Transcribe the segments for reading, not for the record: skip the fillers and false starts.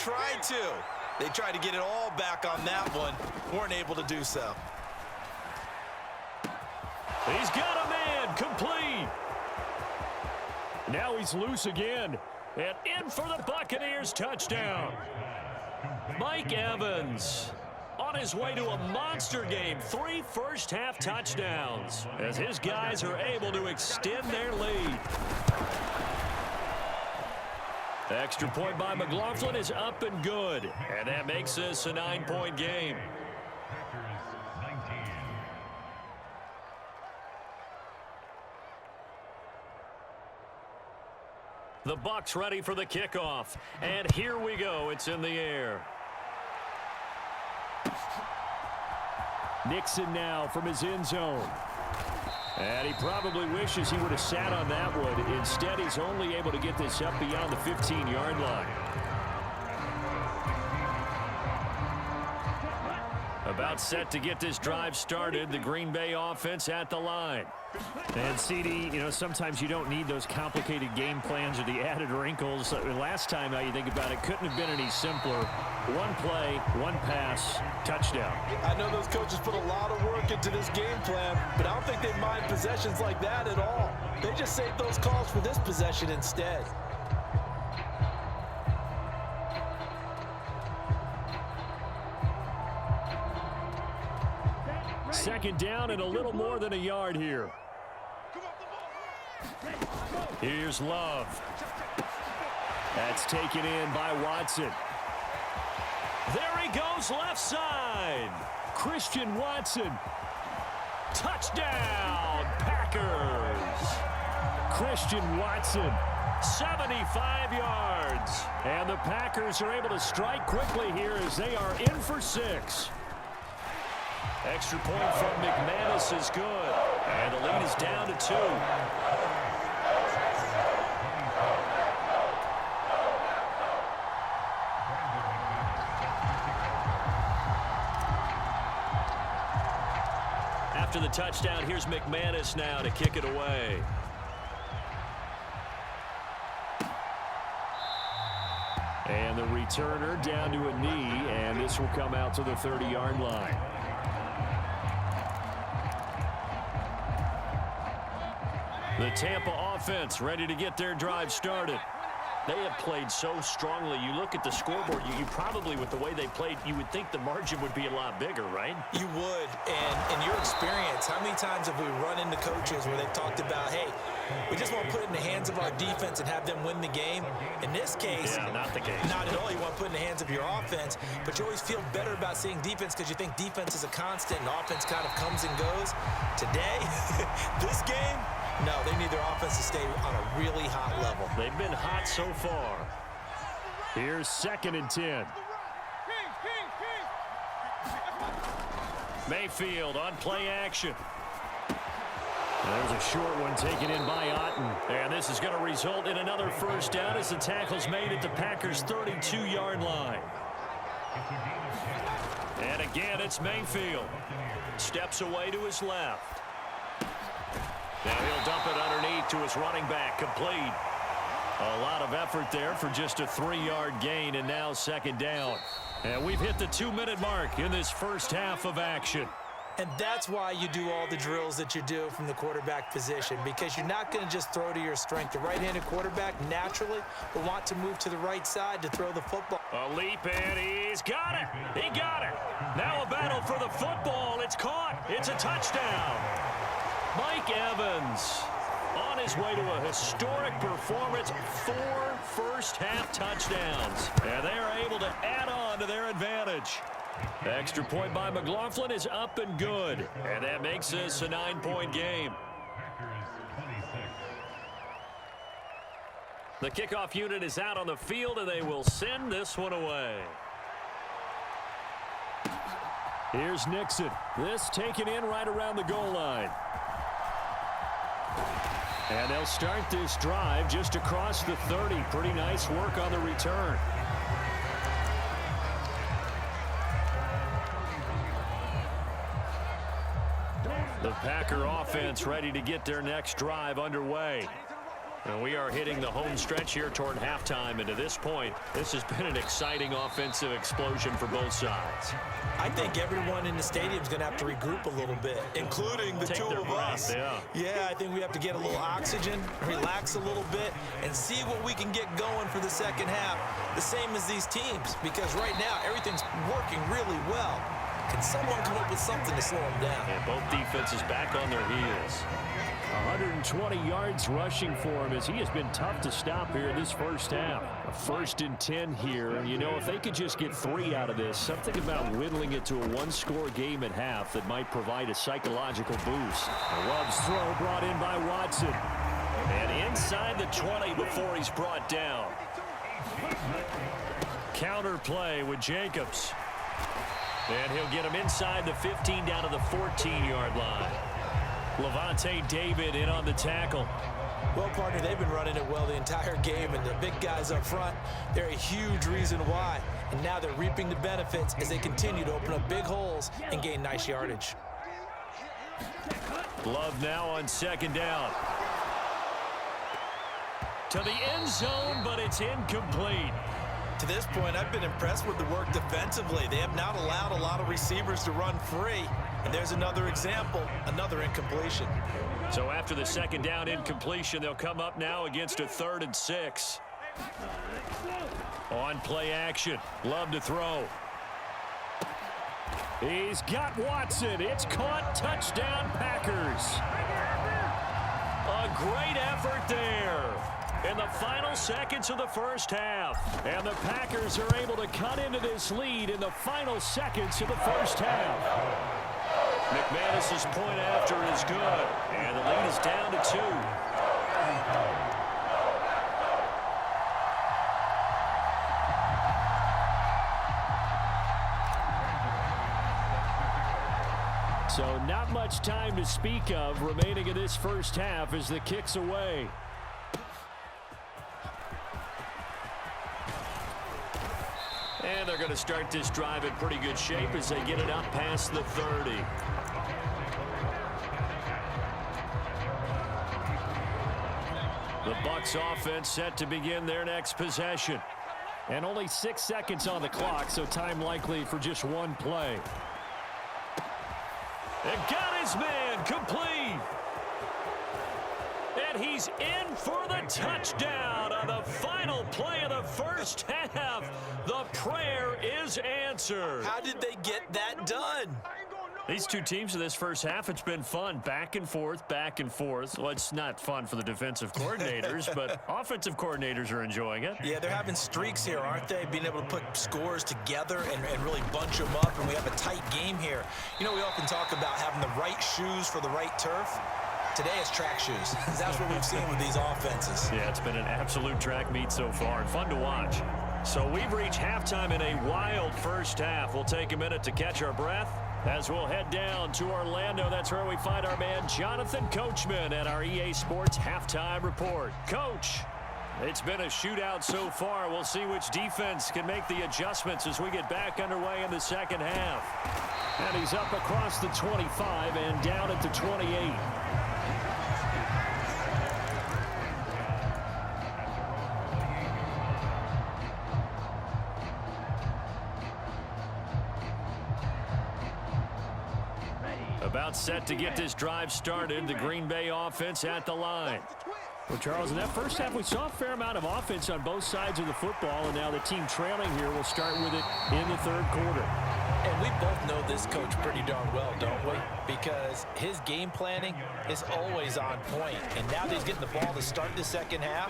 tried to. They tried to get it all back on that one. Weren't able to do so. He's got a man complete. Now he's loose again. And in for the Buccaneers touchdown. Mike Evans on his way to a monster game. 3 first-half touchdowns as his guys are able to extend their lead. The extra point by McLaughlin is up and good. And that makes this a 9-point game. The Bucs ready for the kickoff. And here we go. It's in the air. Nixon now from his end zone. And he probably wishes he would have sat on that one. Instead, he's only able to get this up beyond the 15-yard line. About set to get this drive started. The Green Bay offense at the line. And, CD, you know, sometimes you don't need those complicated game plans or the added wrinkles. Last time, now you think about it, couldn't have been any simpler. One play, one pass, touchdown. I know those coaches put a lot of work into this game plan, but I don't think they mind possessions like that at all. They just save those calls for this possession instead. Second down and a little more than a yard here. Here's Love. That's taken in by Watson. There he goes left side. Christian Watson. Touchdown, Packers. Christian Watson, 75 yards. And the Packers are able to strike quickly here as they are in for 6. Extra point from McManus is good. And the lead is down to 2. After the touchdown, here's McManus now to kick it away. And the returner down to a knee, and this will come out to the 30-yard line. The Tampa offense ready to get their drive started. They have played so strongly. You look at the scoreboard, you probably, with the way they played, you would think the margin would be a lot bigger, right? You would. And in your experience, how many times have we run into coaches where they've talked about, hey, we just want to put it in the hands of our defense and have them win the game? In this case, yeah, not the case. Not at all. You want to put it in the hands of your offense, but you always feel better about seeing defense because you think defense is a constant and offense kind of comes and goes. Today, this game, no, they need their offense to stay on a really hot level. They've been hot so far. Here's 2nd and 10. Mayfield on play action. There's a short one taken in by Otten. And this is going to result in another first down as the tackle's made at the Packers' 32-yard line. And again, it's Mayfield. Steps away to his left. Now he'll dump it underneath to his running back, complete. A lot of effort there for just a 3-yard gain, and now 2nd down. And we've hit the 2-minute mark in this first half of action. And that's why you do all the drills that you do from the quarterback position, because you're not going to just throw to your strength. The right-handed quarterback naturally will want to move to the right side to throw the football. A leap, and he's got it. He got it. Now a battle for the football. It's caught. It's a touchdown. Mike Evans on his way to a historic performance, 4 first-half touchdowns. And they are able to add on to their advantage. The extra point by McLaughlin is up and good. And that makes this a 9-point game. The kickoff unit is out on the field, and they will send this one away. Here's Nixon. This taken in right around the goal line. And they'll start this drive just across the 30. Pretty nice work on the return. The Packer offense ready to get their next drive underway. And we are hitting the home stretch here toward halftime. And to this point, this has been an exciting offensive explosion for both sides. I think everyone in the stadium is going to have to regroup a little bit, including the two of us. Yeah, I think we have to get a little oxygen, relax a little bit, and see what we can get going for the second half. The same as these teams, because right now everything's working really well. Can someone come up with something to slow them down? And both defenses back on their heels. 120 yards rushing for him as he has been tough to stop here in this first half. A 1st and 10 here. And, you know, if they could just get 3 out of this, something about whittling it to a one-score game at half that might provide a psychological boost. Love's throw brought in by Watson. And inside the 20 before he's brought down. Counter play with Jacobs. And he'll get him inside the 15 down to the 14-yard line. Levante David in on the tackle. Well, partner, they've been running it well the entire game, and the big guys up front, they're a huge reason why. And now they're reaping the benefits as they continue to open up big holes and gain nice yardage. Love now on 2nd down. To the end zone, but it's incomplete. To this point, I've been impressed with the work defensively. They have not allowed a lot of receivers to run free. And there's another example, another incompletion. So after the 2nd down incompletion, they'll come up now against a 3rd and 6. On play action, Love to throw. He's got Watson. It's caught. Touchdown, Packers. A great effort there in the final seconds of the first half. And the Packers are able to cut into this lead in the final seconds of the first half. McManus's point after is good. And the lead is down to 2. So not much time to speak of remaining in this first half as the kick's away. And they're going to start this drive in pretty good shape as they get it up past the 30. The Bucs offense set to begin their next possession. And only 6 seconds on the clock, so time likely for just one play. And got his man complete. And he's in for the touchdown on the final play of the first half. The prayer is answered. How did they get that done? These two teams in this first half, it's been fun. Back and forth, back and forth. Well, it's not fun for the defensive coordinators, but offensive coordinators are enjoying it. Yeah, they're having streaks here, aren't they? Being able to put scores together and really bunch them up, and we have a tight game here. You know, we often talk about having the right shoes for the right turf. Today it's track shoes. That's what we've seen with these offenses. Yeah, it's been an absolute track meet so far and fun to watch. So we've reached halftime in a wild first half. We'll take a minute to catch our breath as we'll head down to Orlando. That's where we find our man Jonathan Coachman at our EA Sports Halftime Report. Coach, it's been a shootout so far. We'll see which defense can make the adjustments as we get back underway in the second half. And he's up across the 25 and down at the 28. About set to get this drive started. The Green Bay offense at the line. Well, Charles, in that first half, we saw a fair amount of offense on both sides of the football, and now the team trailing here will start with it in the third quarter. And we both know this coach pretty darn well, don't we? Because his game planning is always on point. And now that he's getting the ball to start the second half,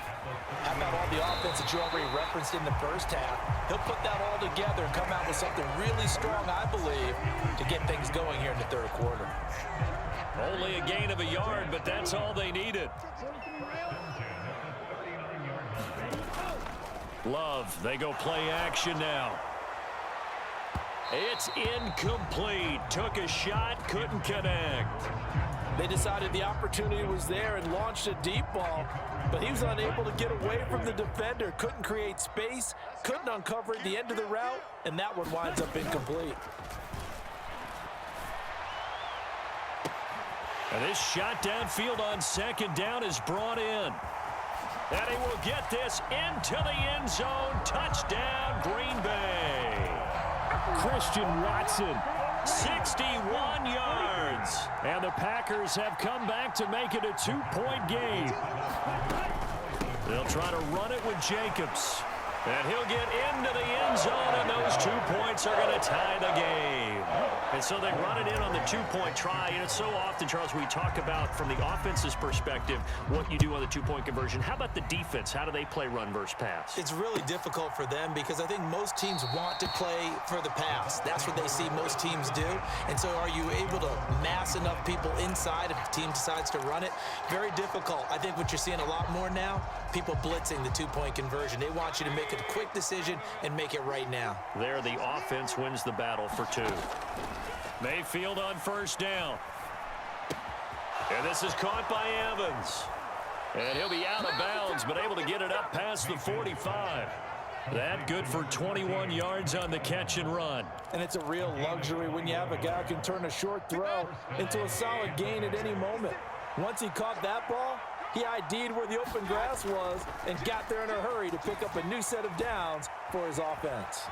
how about all the offense that you already referenced in the first half? He'll put that all together and come out with something really strong, I believe, to get things going here in the third quarter. Only a gain of a yard, but that's all they needed. Love, they go play action now. It's incomplete. Took a shot, couldn't connect. They decided the opportunity was there and launched a deep ball, but he was unable to get away from the defender. Couldn't create space, couldn't uncover at the end of the route, and that one winds up incomplete. And this shot downfield on second down is brought in. And he will get this into the end zone. Touchdown, Green Bay. Christian Watson, 61 yards. And the Packers have come back to make it a 2-point game. They'll try to run it with Jacobs. And he'll get into the end zone, and those 2 points are going to tie the game. And so they run it in on the 2-point try. And it's so often, Charles, we talk about from the offense's perspective what you do on the 2-point conversion. How about the defense? How do they play run versus pass? It's really difficult for them because I think most teams want to play for the pass. That's what they see most teams do. And so are you able to mass enough people inside if the team decides to run it? Very difficult. I think what you're seeing a lot more now, people blitzing the 2-point conversion. They want you to make a quick decision and make it right now. There, the offense wins the battle for 2. Mayfield on first down. And this is caught by Evans. And he'll be out of bounds, but able to get it up past the 45. That good for 21 yards on the catch and run. And it's a real luxury when you have a guy who can turn a short throw into a solid gain at any moment. Once he caught that ball, he ID'd where the open grass was and got there in a hurry to pick up a new set of downs for his offense.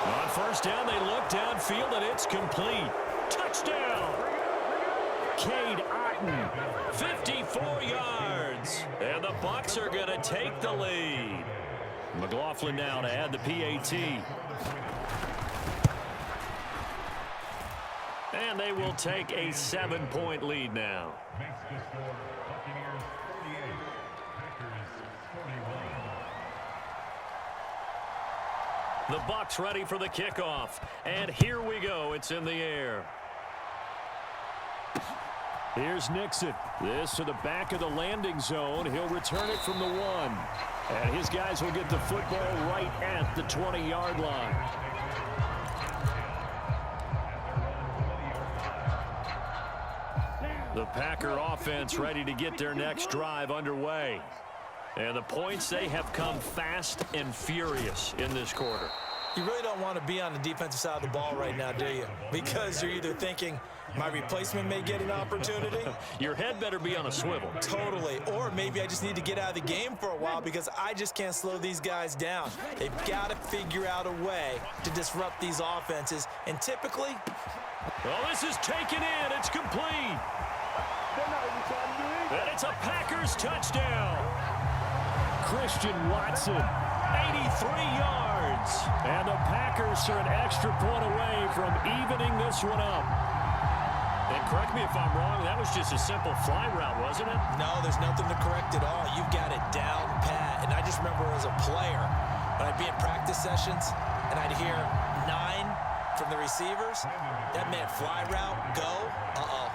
On first down, they look downfield, and it's complete. Touchdown! Cade Otton, 54 yards. And the Bucs are going to take the lead. McLaughlin now to add the PAT. And they will take a 7-point lead now. The Bucs ready for the kickoff. And here we go. It's in the air. Here's Nixon. This to the back of the landing zone. He'll return it from the 1. And his guys will get the football right at the 20-yard line. The Packer offense ready to get their next drive underway. And the points, they have come fast and furious in this quarter. You really don't want to be on the defensive side of the ball right now, do you? Because you're either thinking, my replacement may get an opportunity. Your head better be on a swivel. Totally. Or maybe I just need to get out of the game for a while because I just can't slow these guys down. They've got to figure out a way to disrupt these offenses. And typically... Well, this is taken in. It's complete. And it's a Packers touchdown. Christian Watson, 83 yards. And the Packers are an extra point away from evening this one up. And correct me if I'm wrong, that was just a simple fly route, wasn't it? No, there's nothing to correct at all. You've got it down pat. And I just remember as a player, when I'd be in practice sessions, and I'd hear 9 from the receivers, that meant fly route, go,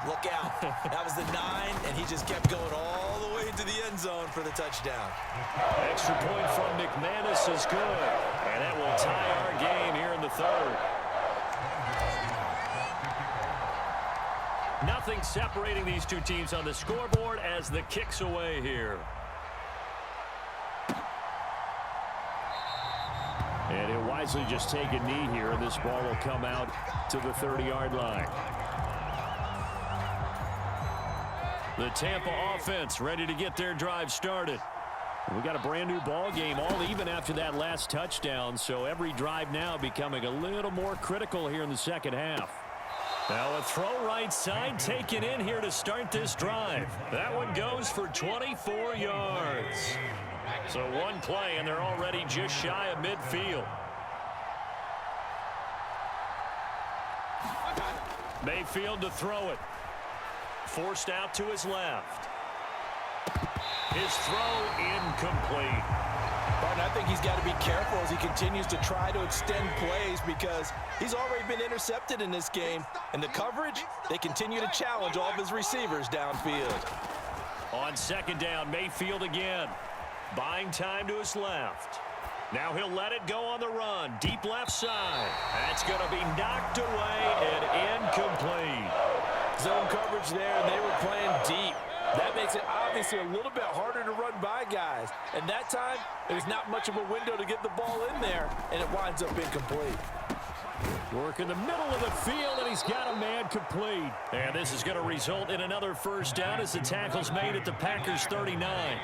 look out. That was the 9, and he just kept going all the way to the end zone for the touchdown. Extra point from McManus is good, and that will tie our game here in the 3rd. Nothing separating these two teams on the scoreboard as the kick's away here. And he'll wisely just take a knee here, and this ball will come out to the 30-yard line. The Tampa offense ready to get their drive started. We got a brand new ball game, all even after that last touchdown, so every drive now becoming a little more critical here in the second half. Now a throw right side taken in here to start this drive. That one goes for 24 yards. So one play, and they're already just shy of midfield. Mayfield to throw it. Forced out to his left. His throw incomplete. Martin, I think he's got to be careful as he continues to try to extend plays because he's already been intercepted in this game. And the coverage, they continue to challenge all of his receivers downfield. On second down, Mayfield again. Buying time to his left. Now he'll let it go on the run. Deep left side. That's going to be knocked away and incomplete. Zone coverage there, and they were playing deep. That makes it obviously a little bit harder to run by guys. And that time, there's not much of a window to get the ball in there, and it winds up incomplete. Work in the middle of the field, and he's got a man complete. And this is going to result in another first down as the tackle's made at the Packers 39.